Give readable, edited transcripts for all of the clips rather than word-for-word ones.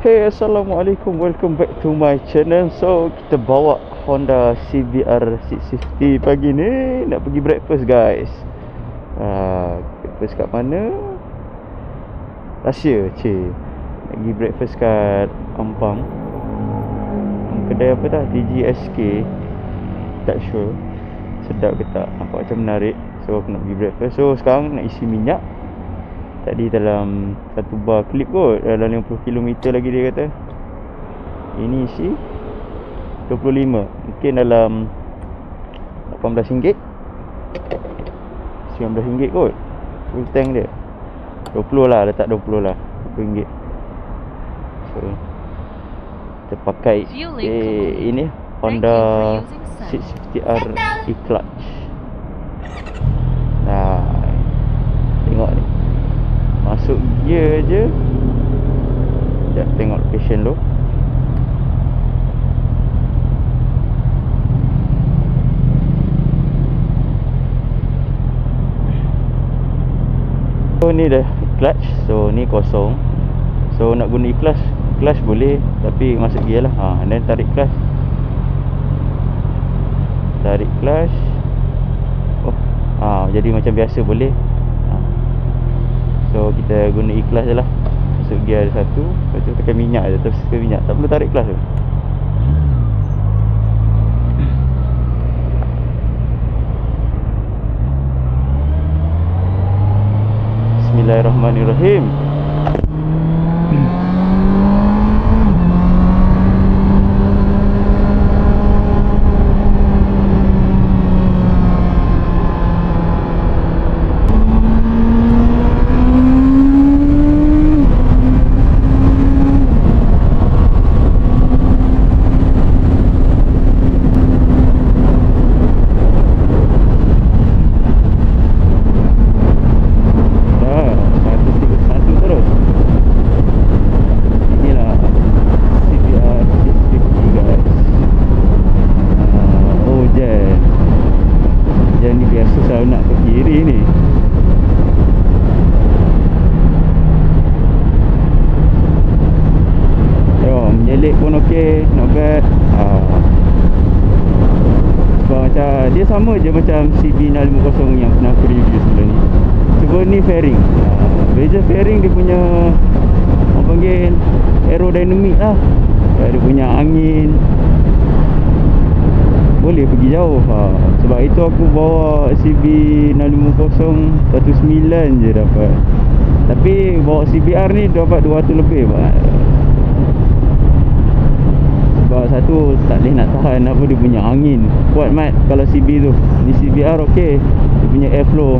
Hey, Assalamualaikum, welcome back to my channel. So kita bawa Honda CBR 650 pagi ni nak pergi breakfast guys. Breakfast kat mana? Rahsia cik. Nak pergi breakfast kat Ampang. Kedai apa tak? TGSK. Tak sure sedap ke tak, nampak macam menarik. So aku nak pergi breakfast. So sekarang nak isi minyak. Tadi dalam satu bar klip kot, dalam 50 km lagi dia kata. Ini isi 25, mungkin dalam RM18, RM19 kot full tank dia. 20 lah, letak 20 lah, RM20. So kita pakai ini Honda 650R E-Clutch. Nah, tengok ni, masuk gear je. Sekejap tengok location dulu. So ni dah clutch. So ni kosong. So nak guna E-Clutch, clutch boleh, tapi masuk gear lah. And then tarik clutch. Tarik clutch. Jadi macam biasa boleh. So kita guna E-Clutch je lah. Masuk gear ada satu, lepas tu tekan minyak je, terus tekan minyak, tak perlu tarik clutch tu. Bismillahirrahmanirrahim. Not bad. Sebab macam dia sama je macam CB650 yang pernah aku review sebelum ni. Cuma ni fairing. Beza fairing dia punya, orang panggil aerodynamic lah. Dia punya angin, boleh pergi jauh. Sebab itu aku bawa CB650 19 je dapat. Tapi bawa CBR ni dapat 200 lebih. Sebab satu tak boleh nak tahan apa dia punya angin. Kuat mat kalau CB tu. Ni CBR okey, dia punya airflow.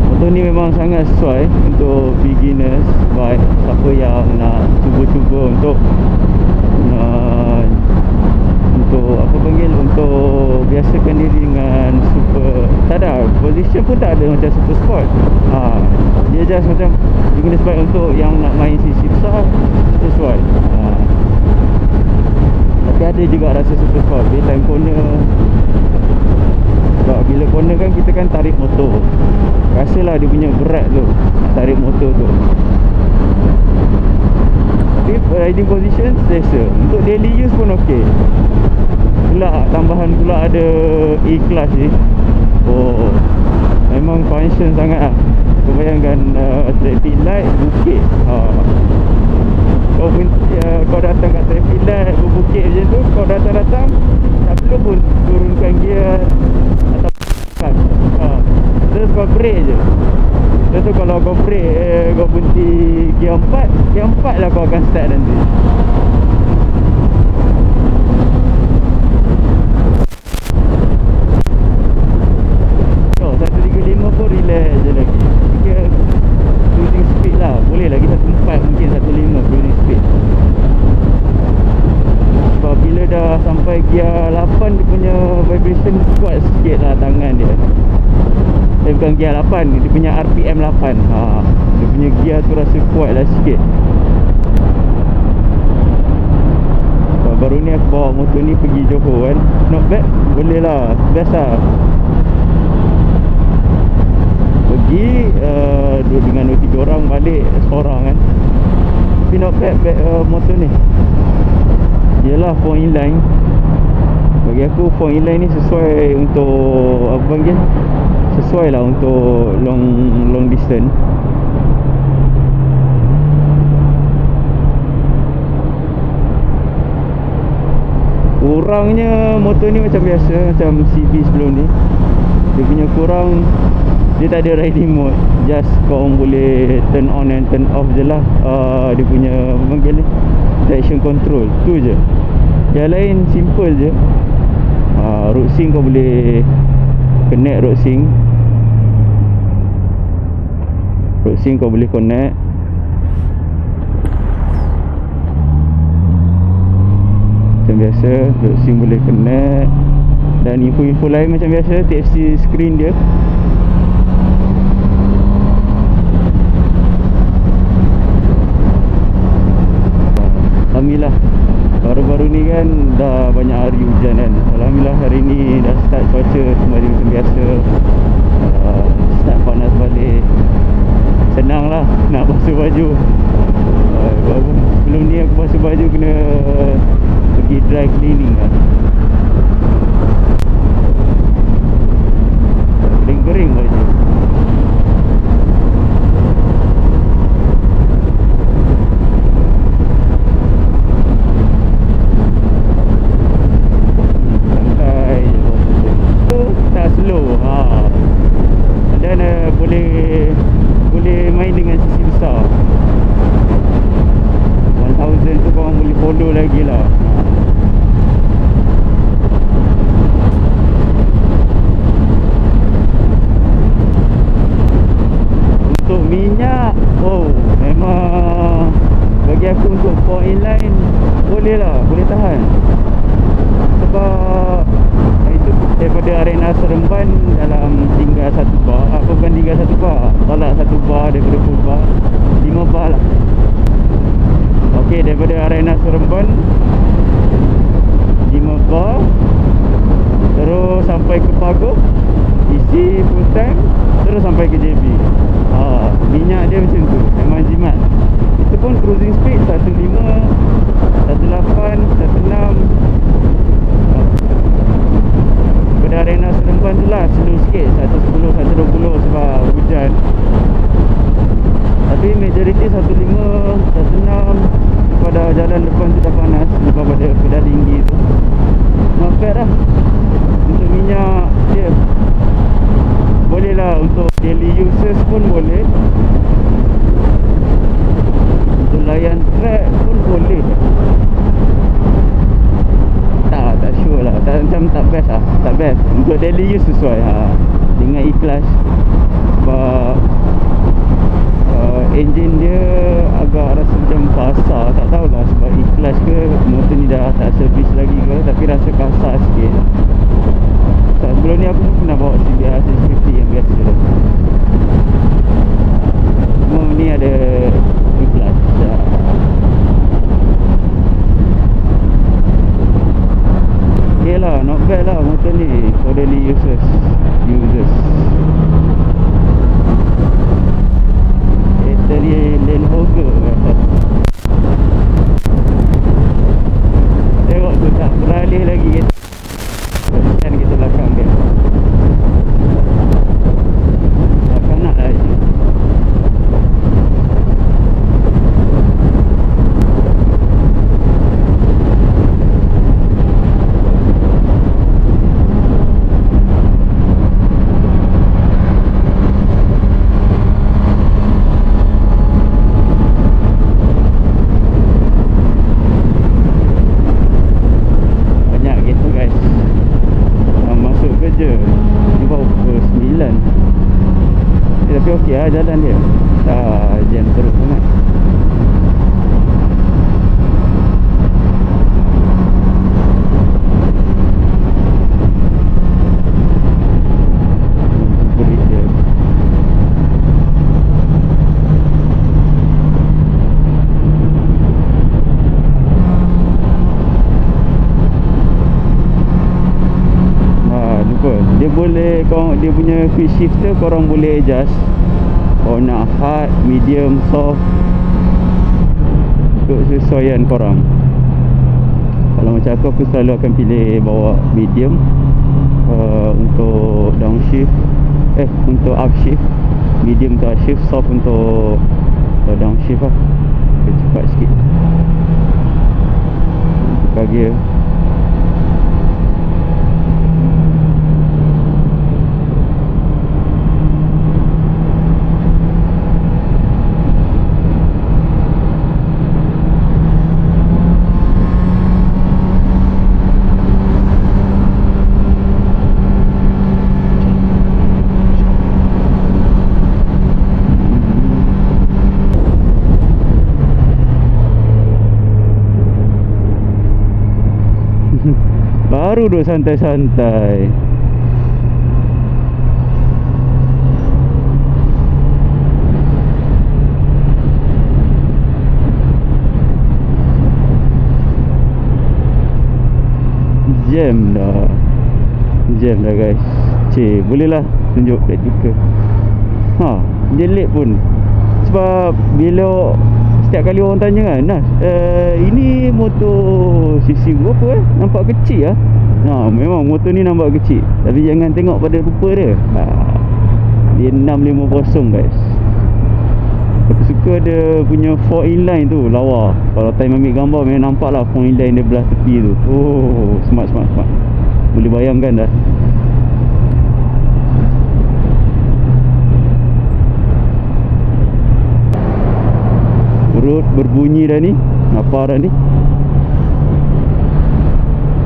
Motor ni memang sangat sesuai untuk beginners, baik siapa yang nak cuba-cuba untuk apa panggil, untuk biasakan diri dengan super. Tak ada position pun, tak ada macam super sport. Dia just macam beginner sport untuk yang nak main sisi besar, sesuai. Tapi ada juga rasa super sport bila time corner. Sebab bila corner kan kita kan tarik motor, rasalah dia punya berat tu, tarik motor tu. Tapi riding position selesa. Untuk daily use pun okey. Pula tambahan pula ada E-Clutch ni. Memang function sangat lah. Kau bayangkan traffic light bukit. Kau datang kat traffic light berbukit macam tu, kau datang-datang tak perlu pun turunkan gear atau terus kau brake je. Lepas tu kalau kau brake, kau berhenti gear 4 lah kau akan start nanti. Relax je lagi. Dia cruising speed lah. Boleh lagi 1.4, mungkin 1.5 cruising speed. Sebab bila dah sampai gear 8, dia punya vibration kuat sikit lah tangan dia. Bukan gear 8, dia punya RPM 8. Dia punya gear tu rasa kuat lah sikit. Baru ni aku bawa motor ni pergi Johor kan. Not bad, boleh lah, best lah. duduk dengan 2-3 orang, balik seorang kan. Tapi not bad motor ni. Yelah 4 inline. Bagi aku 4 inline ni sesuai untuk apa panggil, sesuai lah untuk long distance. Kurangnya motor ni macam biasa, macam CB sebelum ni. Dia punya kurang, dia tak ada riding mode. Just korang boleh turn on and turn off je lah. Dia punya apa panggil ni, traction control, tu je. Yang lain simple je. Road sync kau boleh connect road sync. Road sync kau boleh connect. Macam biasa, road sync boleh connect. Dan info-info lain macam biasa, TFC screen dia. Alhamdulillah, baru-baru ni kan dah banyak hari hujan kan. Alhamdulillah hari ni dah start cuaca kembali macam biasa. Start panas balik. Senang lah nak basuh baju. Sebelum ni aku basuh baju kena pergi dry cleaning lah. Kering-kering baju. Santai je, tak slow. Dan boleh main dengan sisi besar. 1000 tu korang boleh follow lagi lah. Untuk minyak, memang bagi aku untuk 4 inline boleh lah, boleh tahan. Sebab itu daripada Arena Seremban dalam tinggal 1 bar. Bukan tinggal 1 bar, tolak 1 bar daripada full bar, 5 bar lah. Okey, daripada Arena Seremban 5 bar, terus sampai ke Pagoh, isi full tank, terus sampai ke JB. Minyak dia macam tu, memang jimat. Itu pun cruising speed 15, 18, 16. Pada Arena Seremban tu lah slow sikit, 110, 120 sebab hujan. Tapi majoriti 15, 16. Pada jalan depan tu dah panas, lepas pada pedal tinggi tu. Not bad lah. Untuk minyak dia boleh lah, untuk daily users pun boleh. Untuk layan track pun boleh. Tak sure lah, macam tak best lah. Tak best. Untuk daily use sesuai dengan ikhlas. Sebab enjin dia agak rasa macam kasar. Tak tahulah sebab ikhlas ke, motor ni dah tak servis lagi ke, tapi rasa kasar sikit. Sebelum ni aku pun pernah bawa CBR 650 yang biasa tu. Cuma ni ada ikhlas. Okay lah, not bad lah motor ni for daily users. Dari Land Rover kata. Tengok tu tak beralih lagi dan kita belakang dia. Tak nak lagi. Tapi okey lah jalan dia, tak jam teruk sangat. Berit dia. Lupa. Dia boleh, dia punya quick shifter korang boleh adjust. Kalau nak hard, medium, soft, untuk sesuaian korang. Kalau macam aku selalu akan pilih bawa medium untuk downshift, untuk upshift. Medium untuk upshift, soft untuk downshift lah. Dia cepat sikit. Tukar gear. Baru duduk santai-santai. Jam dah guys. Boleh lah tunjuk praktikal. Jelek pun. Sebab bila setiap kali orang tanya kan, Nas, ini motor cc berapa nampak kecil lah. Memang motor ni nampak kecil, tapi jangan tengok pada rupa dia. Dia 650 guys. Aku suka dia punya 4 inline tu, lawa. Kalau time ambil gambar memang nampak lah 4 inline dia belah tepi tu. Smart. Boleh bayangkan dah. Perut berbunyi dah ni. Lapar dah ni.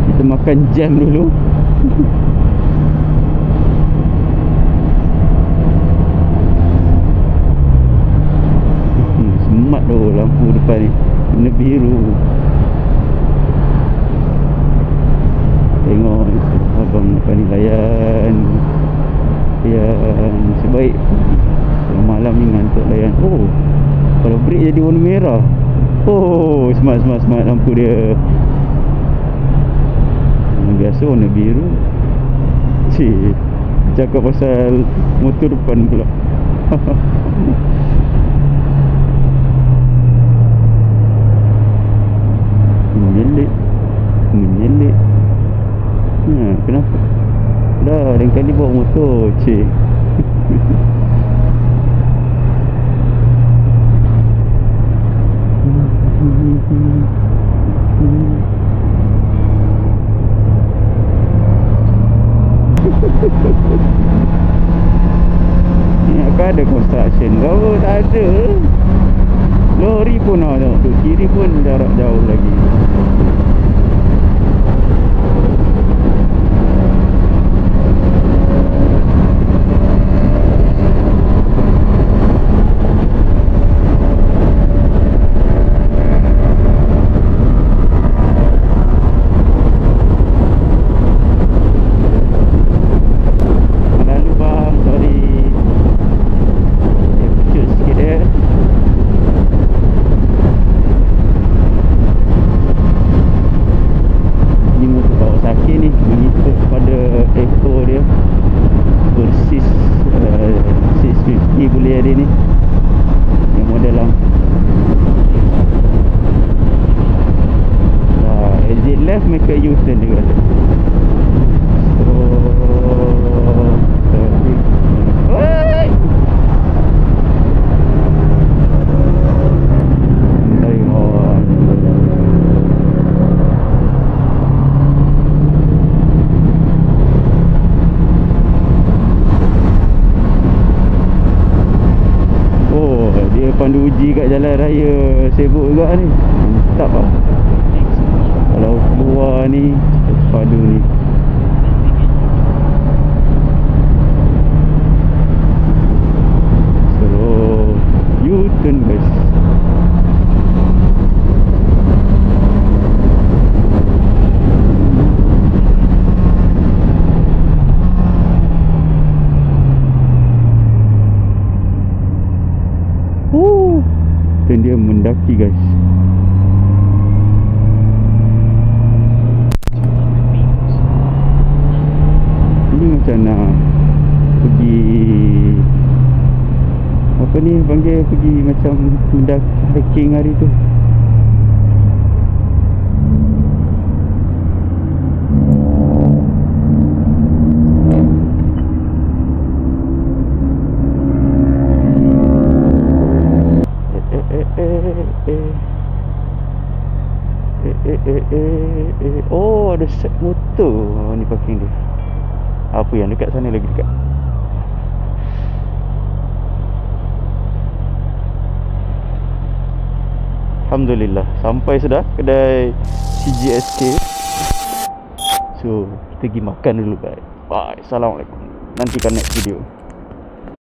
Kita makan jam dulu. Semat tu lampu depan ni. Warna biru. Tengok abang depan ni layan. Sebaik malam ni ngantuk layan. Kalau brake jadi warna merah. Smart lampu dia. Biasa warna biru. Cakap pasal motor depan pula. Menyelit. Kenapa? Dah lain kali bawa motor. Ni akan ada construction kau, tak ada. Lori pun ada tu, kiri pun jarak jauh lagi. Make a U-turn juga. Dia pandu uji kat jalan raya sibuk juga ni. Mantap lah. Kalau keluar ni padu ni. So U-turn guys. Dan dia mendaki guys. Ini macam nak pergi apa ni panggil pergi macam dah hiking hari tu. Oh, ada set motor ni parking dia. Apa yang dekat sana lagi dekat. Alhamdulillah sampai sudah kedai TGSK. So kita pergi makan dulu guys. Bye. Assalamualaikum. Nantikan next video.